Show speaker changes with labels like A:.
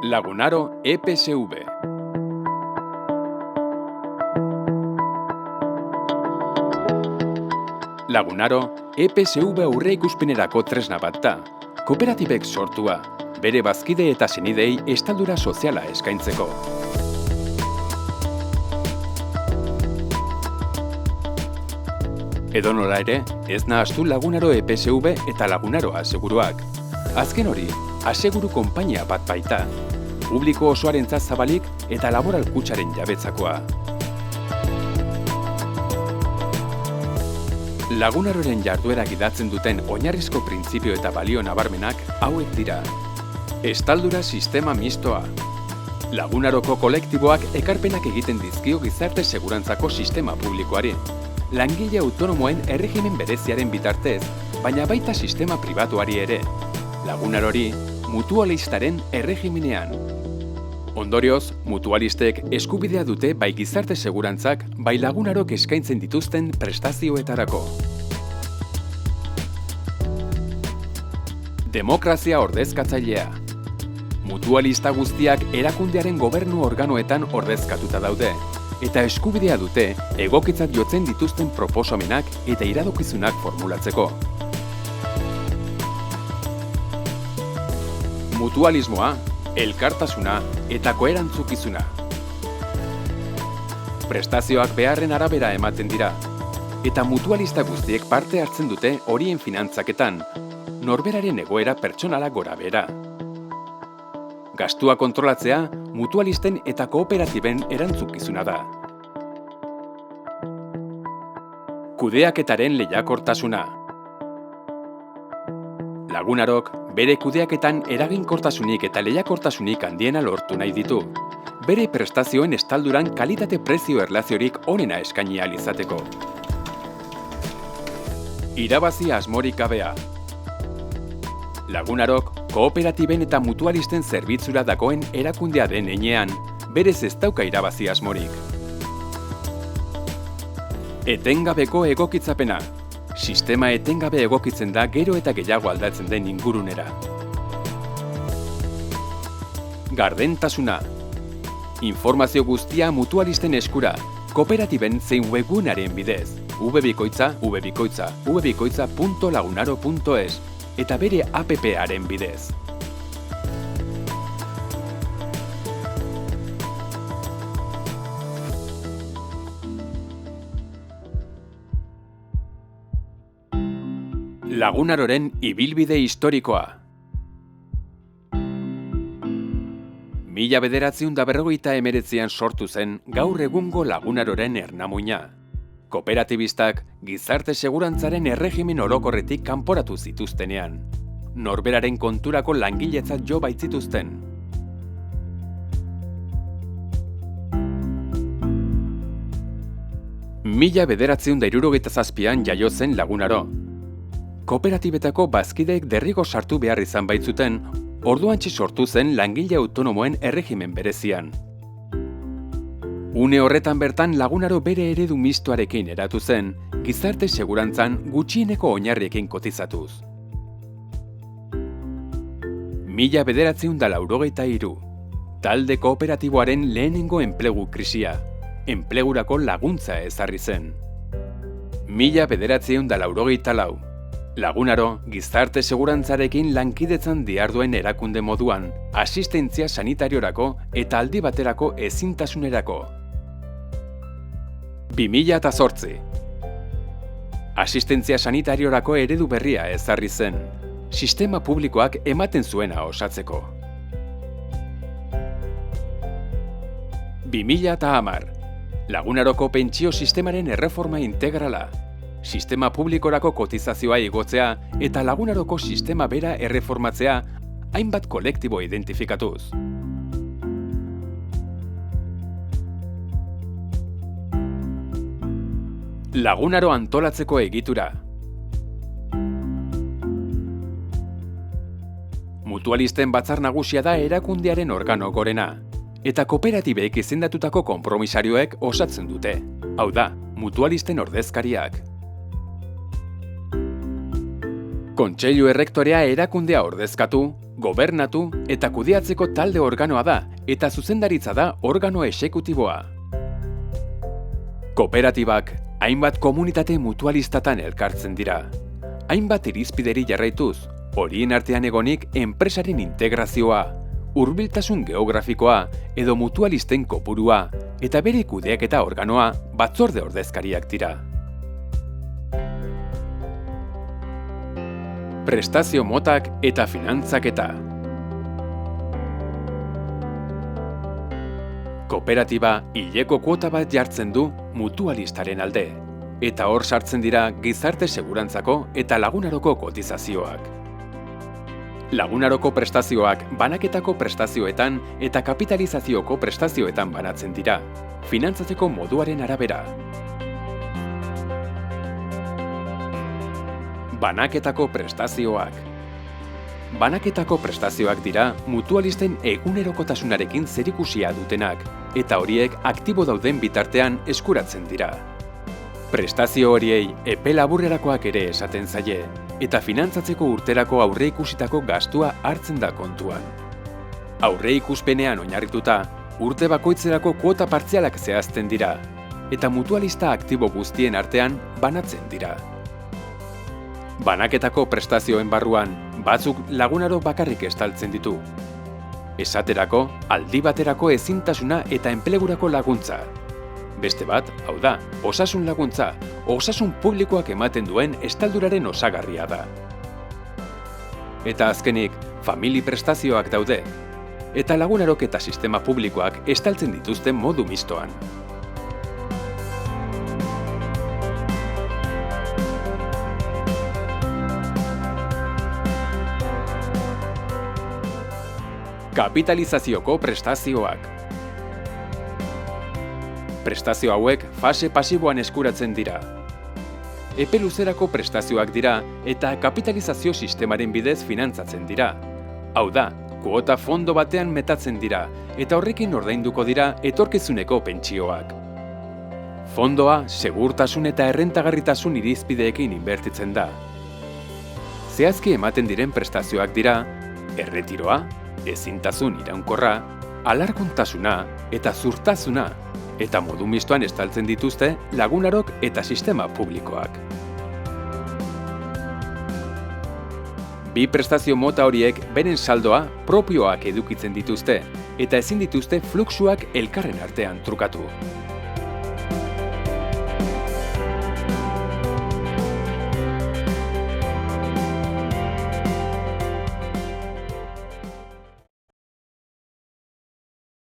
A: Lagunaro EPSV. Lagunaro EPSV aurreikuspenerako tresna bat da. Kooperatibek sortua, bere bazkide eta senidei estaldura soziala eskaintzeko. Edonola ere, ez nahastu Lagunaro EPSV eta Lagunaro aseguruak. Azken hori, aseguru konpainia bat baita. Publiko osoarentzat zabalik eta laboral kutxaren jabetzakoa. Lagunaroren jarduera gidatzen duten oinarrizko printzipio eta balio nabarmenak hauek dira. Estaldura sistema mistoa. Lagunaroko kolektiboak ekarpenak egiten dizkio gizarte segurantzako sistema publikoari. Langile autonomoen erregimen bereziaren bitartez, baina baita sistema pribatuari ere. Lagunarori mutualistaren erregimenean. Ondorioz, mutualistek eskubidea dute bai gizarte segurantzak, bai Lagunarok eskaintzen dituzten prestazioetarako. Demokrazia ordezkatzailea. Mutualista guztiak erakundearen gobernu organoetan ordezkatuta daude, eta eskubidea dute egokitzat jotzen dituzten proposamenak eta iradokizunak formulatzeko. Mutualismoa, elkartasuna eta koerantzukizuna. Prestazioak beharren arabera ematen dira, eta mutualista guztiek parte hartzen dute horien finantzaketan, norberaren egoera pertsonala gorabehera. Gastua kontrolatzea, mutualisten eta kooperatiben erantzukizuna da. Kudeaketaren lehiakortasuna. Lagunarok, bere kudeaketan eraginkortasunik eta lehiakortasunik handiena lortu nahi ditu. Bere prestazioen estalduran kalitate-prezio erlaziorik onena eskaini ahal izateko. Irabazi asmorik gabea. Lagunarok, kooperatiben eta mutualisten zerbitzura dagoen erakundea den heinean, berez ez dauka irabazi asmorik. Etengabeko egokitzapena. Sistema etengabe egokitzen da gero eta gehiago aldatzen den ingurunera. Gardentasuna. Informazio guztia mutualisten eskura, kooperatiben zein webgunaren bidez. www.lagunaro.es eta bere app-aren bidez. Lagunaroren ibilbide historikoa. 1949an sortu zen gaur egungo Lagunaroren ernamuina. Kooperatibistak gizarte segurantzaren erregimen orokorretik kanporatu zituztenean. Norberaren konturako langiletzat jo baitzituzten. Mila 1967an jaio zen Lagunaro. Kooperatibetako bazkideek derrigo sartu behar izan baitzuten, orduantxe sortu zen langile autonomoen erregimen berezian. Une horretan bertan Lagunaro bere eredu mistoarekin eratu zen, gizarte segurantzan gutxieneko oinarriekin kotizatuz. 1993, talde kooperatiboaren lehenengo enplegu krisia, enplegurako laguntza ezarri zen. 1994, Lagunaro gizarte segurantzarekin lankidezan diharduen erakunde moduan, asistentzia sanitariorako eta aldi baterako ezintasunerako. 2008. Asistentzia sanitariorako eredu berria ezarri zen, sistema publikoak ematen zuena osatzeko. 2010. Lagunaroko pentsio sistemaren erreforma integrala, sistema publikorako kotizazioa igotzea eta Lagunaroko sistema bera erreformatzea hainbat kolektibo identifikatuz. Lagunaro antolatzeko egitura. Mutualisten batzar nagusia da erakundearen organo gorena, eta kooperatibek izendatutako konpromisarioek osatzen dute. Hau da, mutualisten ordezkariak. Kontseilu Errektorea erakundea ordezkatu, gobernatu eta kudeatzeko talde organoa da eta zuzendaritza da organo exekutiboa. Kooperatibak hainbat komunitate mutualistatan elkartzen dira. Hainbat irizpideri jarraituz, horien artean egonik enpresaren integrazioa, hurbiltasun geografikoa edo mutualisten kopurua eta bere kudeaketa organoa batzorde ordezkariak dira. Prestazio motak eta finantzaketa. Kooperatiba hileko kuota bat jartzen du mutualistaren alde, eta hor sartzen dira gizarte segurantzako eta lagunaroko kotizazioak. Lagunaroko prestazioak banaketako prestazioetan eta kapitalizazioko prestazioetan banatzen dira, finantzatzeko moduaren arabera. Banaketako prestazioak. Banaketako prestazioak dira mutualisten egunerokotasunarekin zerikusia dutenak, eta horiek aktibo dauden bitartean eskuratzen dira. Prestazio horiei epe laburrerakoak ere esaten zaie, eta finantzatzeko urterako aurreikusitako gastua hartzen da kontuan. Aurreikuspenean oinarrituta, urte bakoitzerako kuota partzialak zehazten dira, eta mutualista aktibo guztien artean banatzen dira. Banaketako prestazioen barruan, batzuk lagunaro bakarrik estaltzen ditu. Esaterako, aldi baterako ezintasuna eta enplegurako laguntza. Beste bat, hau da, osasun laguntza, osasun publikoak ematen duen estalduraren osagarria da. Eta azkenik, famili prestazioak daude, eta lagunarok eta sistema publikoak estaltzen dituzten modu mistoan. Kapitalizazioko prestazioak. Prestazio hauek fase pasiboan eskuratzen dira. Epe luzerako prestazioak dira eta kapitalizazio sistemaren bidez finantzatzen dira. Hau da, kuota fondo batean metatzen dira eta horrekin ordainduko dira etorkizuneko pentsioak. Fondoa segurtasun eta errentagarritasun irizpideekin inbertitzen da. Zehazki ematen diren prestazioak dira erretiroa, ezintasun iraunkorra, alarguntasuna eta zurtasuna, eta modu mistoan estaltzen dituzte lagunarok eta sistema publikoak. Bi prestazio mota horiek beren saldoa propioak edukitzen dituzte, eta ezin dituzte fluxuak elkarren artean trukatu.